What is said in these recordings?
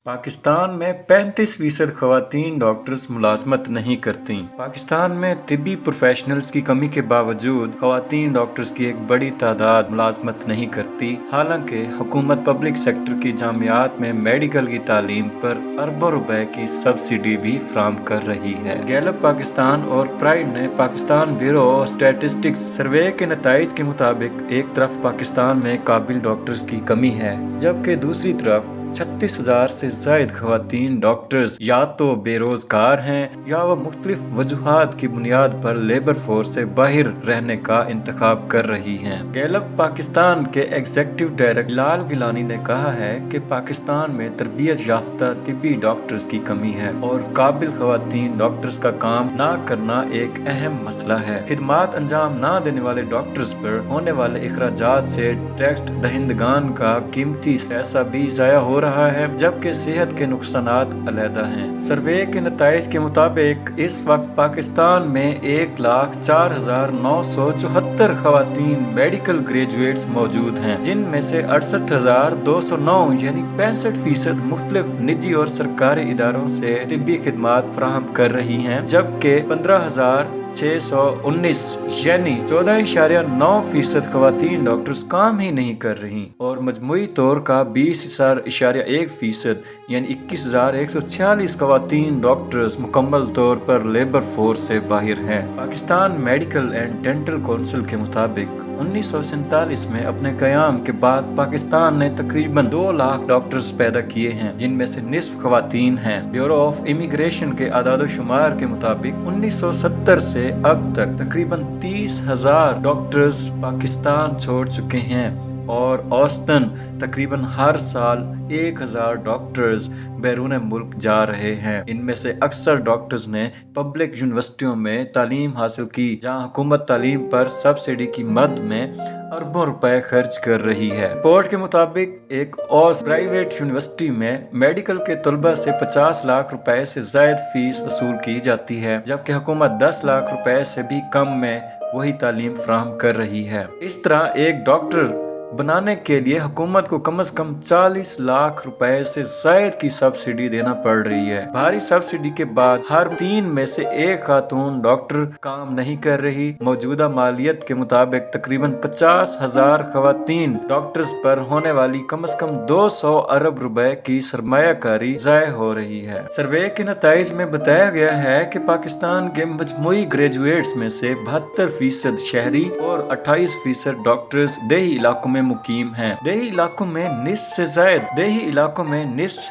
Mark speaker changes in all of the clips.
Speaker 1: पाकिस्तान में 35% खवातीन डॉक्टर्स मुलाजमत नहीं करती। पाकिस्तान में तिब्बी प्रोफेशनल्स की कमी के बावजूद खवातीन डॉक्टर्स की एक बड़ी तादाद मुलाजमत नहीं करती। हालांकि हुकूमत पब्लिक सेक्टर की जामियात में मेडिकल की तालीम पर अरबों रुपए की सब्सिडी भी फराहम कर रही है। गैलप पाकिस्तान और प्राइड ने पाकिस्तान ब्यूरो ऑफ स्टैटिस्टिक्स सर्वे के नताइज के मुताबिक एक तरफ पाकिस्तान में काबिल डॉक्टर्स की कमी है, जबकि दूसरी तरफ 36,000 से जायद खवातीन डॉक्टर्स या तो बेरोजगार हैं या वो मुख्तलिफ वजूहात की बुनियाद पर लेबर फोर्स से बाहर रहने का इंतखाब कर रही हैं। गैलप पाकिस्तान के एग्जीक्यूटिव डायरेक्टर लाल गिलानी ने कहा है कि पाकिस्तान में तरबियत याफ्ता तिब्बी डॉक्टर्स की कमी है और काबिल खवातीन डॉक्टर्स का काम ना करना एक अहम मसला है। खिदमात अंजाम ना देने वाले डॉक्टर्स पर होने वाले अखराजात से टैक्स दहिंदगान का कीमती पैसा भी जाया हो रहा है, जबकि सेहत के नुकसानात अलहदा हैं। सर्वे के नताइज के मुताबिक इस वक्त पाकिस्तान में 1,04,974 खवातीन मेडिकल ग्रेजुएट्स मौजूद हैं, जिनमें से 68,209 यानी 65% मुख्तलिफ निजी और सरकारी इदारों से तिब्बी खिदमात फराहम कर रही हैं, जबकि 15,619 यानी 14.9% खवातीन डॉक्टर्स काम ही नहीं कर रही और मजमूई तौर का 20.1% यानी 21,146 खवातीन डॉक्टर्स मुकम्मल तौर पर लेबर फोर्स से बाहर हैं। Pakistan medical and dental council के मुताबिक 1947 में अपने कयाम के बाद पाकिस्तान ने तकरीबन 2 लाख डॉक्टर्स पैदा किए हैं, जिनमें से निस्फ खवातीन हैं। ब्यूरो ऑफ इमिग्रेशन के आदाद-ओ-शुमार के मुताबिक 1970 से अब तक तकरीबन 30,000 डॉक्टर्स पाकिस्तान छोड़ चुके हैं और औसतन तकरीबन हर साल 1,000 डॉक्टर्स बैरून मुल्क जा रहे हैं। इनमें से अक्सर डॉक्टर्स ने पब्लिक यूनिवर्सिटियों में तालीम हासिल की, जहां हुकूमत तालीम पर सब्सिडी की मद में अरबों रुपए खर्च कर रही है। रिपोर्ट के मुताबिक एक और प्राइवेट यूनिवर्सिटी में मेडिकल के तलबा से 50 लाख रुपए से जायद फीस वसूल की जाती है, जबकि हुकूमत 10 लाख रुपए से भी कम में वही तालीम फराहम कर रही है। इस तरह एक डॉक्टर बनाने के लिए हुकूमत को कम से कम 40 लाख रुपए से जायद की सब्सिडी देना पड़ रही है। भारी सब्सिडी के बाद हर 3 में से 1 खातून डॉक्टर काम नहीं कर रही। मौजूदा मालियत के मुताबिक तकरीबन 50,000 खवातीन डॉक्टर्स पर होने वाली कम से कम 200 अरब रुपए की सरमायाकारी ज़ाय हो रही है। सर्वे के नताइज में बताया गया है कि पाकिस्तान के मजमूई ग्रेजुएट्स में से 72% शहरी और 28% डॉक्टर्स देही इलाकों में मुकीम हैं। देही इलाकों में निस्फ से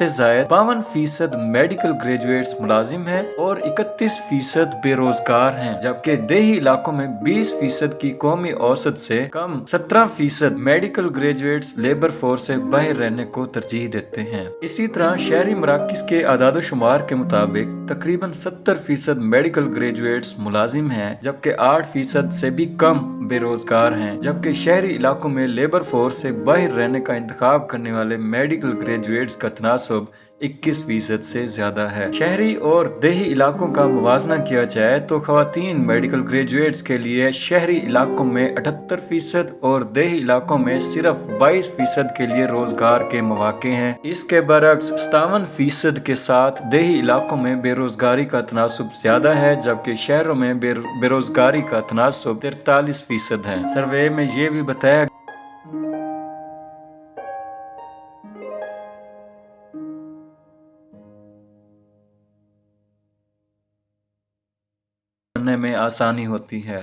Speaker 1: जायद 52% मेडिकल ग्रेजुएट्स मुलाजिम हैं और 31% बेरोजगार हैं, जबकि देही इलाकों में 20% की कौमी औसत से कम 17% मेडिकल ग्रेजुएट्स लेबर फोर्स से बाहर रहने को तरजीह देते हैं। इसी तरह शहरी मराकज के आदाद-ओ-शुमार के मुताबिक तकरीबन 70% मेडिकल ग्रेजुएट्स मुलाजिम हैं, जबकि 8% से भी कम बेरोजगार हैं, जबकि शहरी इलाकों में लेबर फोर्स से बाहर रहने का इंतखाब करने वाले मेडिकल ग्रेजुएट्स का तनासब 21% से ज्यादा है। शहरी और देही इलाकों का मुवाजना किया जाए तो खवातीन मेडिकल ग्रेजुएट्स के लिए शहरी इलाकों में 78% और देही इलाकों में सिर्फ 22% के लिए रोजगार के मौके हैं। इसके बरक्स 57% के साथ देही इलाकों में बेरोजगारी का तनासब ज्यादा है, जबकि शहरों में बेरोजगारी का तनासब 43% है। सर्वे में ये भी बताया करने में आसानी होती है।